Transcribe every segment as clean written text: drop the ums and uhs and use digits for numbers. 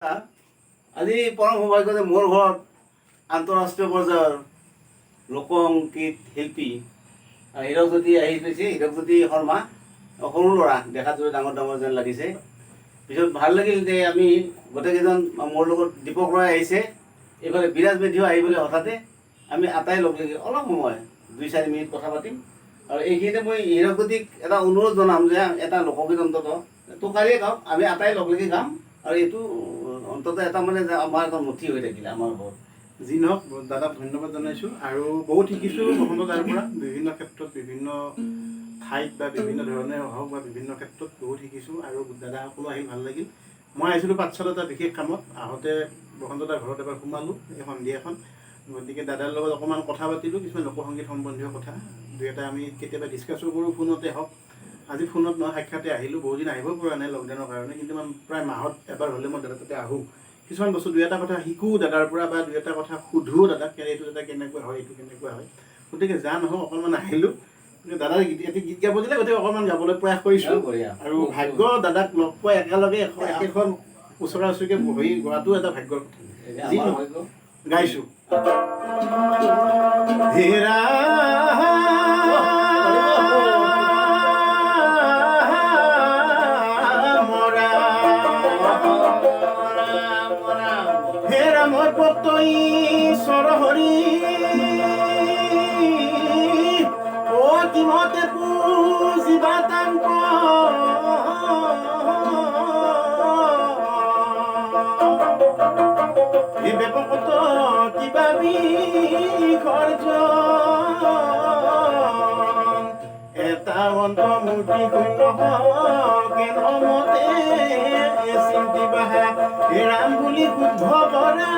আজি পৰম সৌভাগ্য যে মোৰ ঘৰত আন্তঃৰাষ্ট্ৰীয় পৰ্যায়ৰ লোকসংগীত শিল্পী হীৰকজ্যোতি আহি পাইছে। হীৰকজ্যোতি শৰ্মা সৰু ল'ৰা, দেখাত যদি ডাঙৰ ডাঙৰ যেন লাগিছে। পিছত ভাল লাগিল যে আমি গোটেইকেইজন, মোৰ লগত দীপক ৰয় আহিছে, এইফালে বিৰাজ মেধিও আহিবলৈ হঠাতে আমি আটাই লগ লাগি অলপ সময় 2-4 মিনিট কথা পাতিম। আৰু এইখিনিতে মই হীৰকজ্যোতিক এটা অনুৰোধ জনাম যে এটা লোকগীত অন্তত টোকাৰীয়ে গাওক, আমি আটাই লগ লাগি গাম। আৰু এইটো অন্তত এটা মানে আমাৰ এটা মুঠি হৈ থাকিলে আমাৰ ঘৰত। যি নহওক দাদাক ধন্যবাদ জনাইছোঁ। আৰু বহুত শিকিছোঁ বসন্ত দাৰ পৰা, বিভিন্ন ক্ষেত্ৰত, বিভিন্ন ঠাইত বা বিভিন্ন ধৰণে হওক বা বিভিন্ন ক্ষেত্ৰত বহুত শিকিছোঁ। আৰু দাদাসকলো আহি ভাল লাগিল। মই আহিছিলোঁ পাঠশালা এটা বিশেষ কামত, আহোঁতে বসন্ত দাৰ ঘৰত এবাৰ সোমালোঁ এই সন্ধিয়াখন। গতিকে দাদাৰ লগত অকণমান কথা পাতিলোঁ, কিছুমান লোকসংগীত সম্বন্ধীয় কথা, দুই এটা আমি কেতিয়াবা ডিছকাছো কৰোঁ ফোনতে হওক। আজি ফোনত নহয়, সাক্ষাতে আহিলোঁ। বহুদিন আহিব পৰা নাই লকডাউনৰ কাৰণে, কিন্তু মই প্ৰায় মাহত এবাৰ হ'লে মই দাদাৰ তাতে আহোঁ। কিছুমান বস্তু 2-এটা কথা শিকোঁ দাদাৰ পৰা, বা 2-এটা কথা সোধোঁ দাদাক, এইটো দাদা কেনেকুৱা হয়, এইটো কেনেকুৱা হয়। গতিকে যা নহওক অকণমান আহিলোঁ। দাদাৰ এটি গীত গাব দিলে, গতিকে অকণমান গাবলৈ প্ৰয়াস কৰিছোঁ। আৰু ভাগ্য দাদাক লগ পোৱা একেলগে একেখন ওচৰা ওচৰিকৈ বহি গোৱাটো এটা ভাগ্যৰ কথা। যি গাইছোঁ হেৰা হেৰা মই পতই সৰহৰি অতিমতে পুজিবা তাংক এই ব্যাপকত কিবা বিখৰ্য এটা অন্তৰ্মূৰ্তি শূন্য কেনমতে চিন্তি বাহা ৰাম বুলি শুদ্ধ কৰা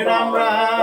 ৰাম ৰাম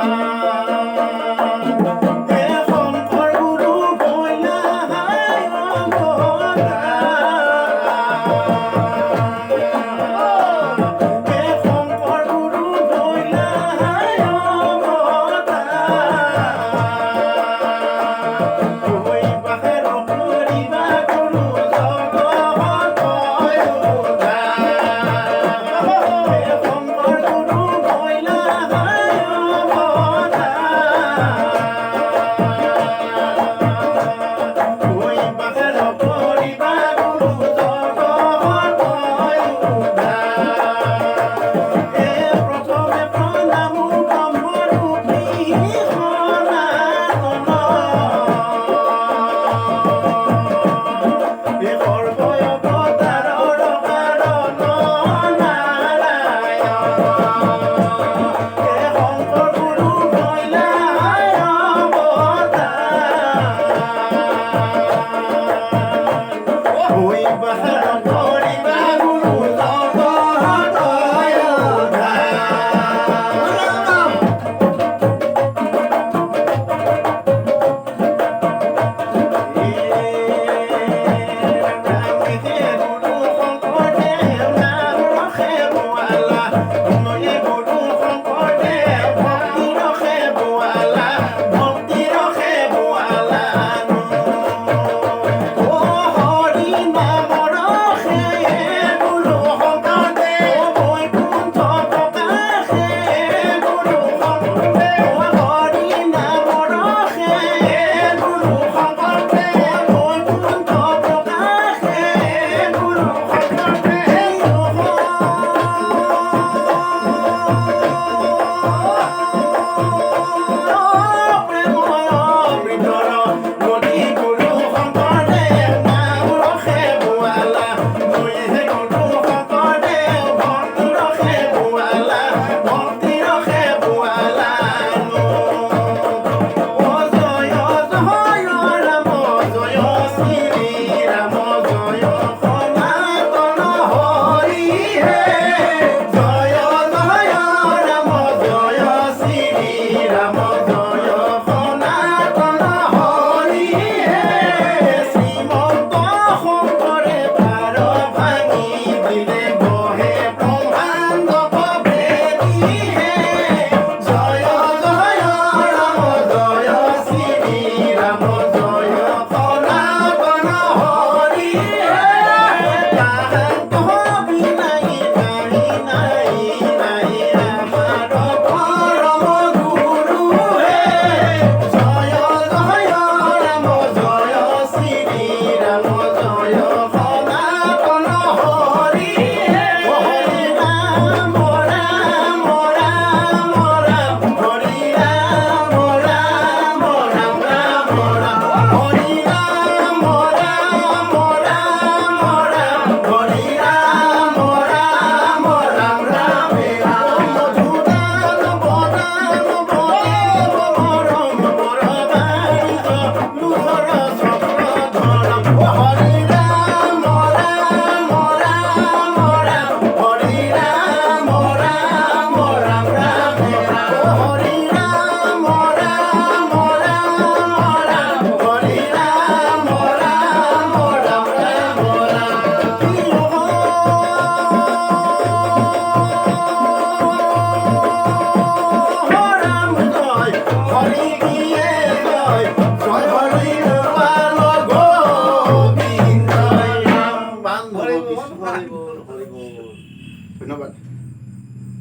ধন্যবাদ।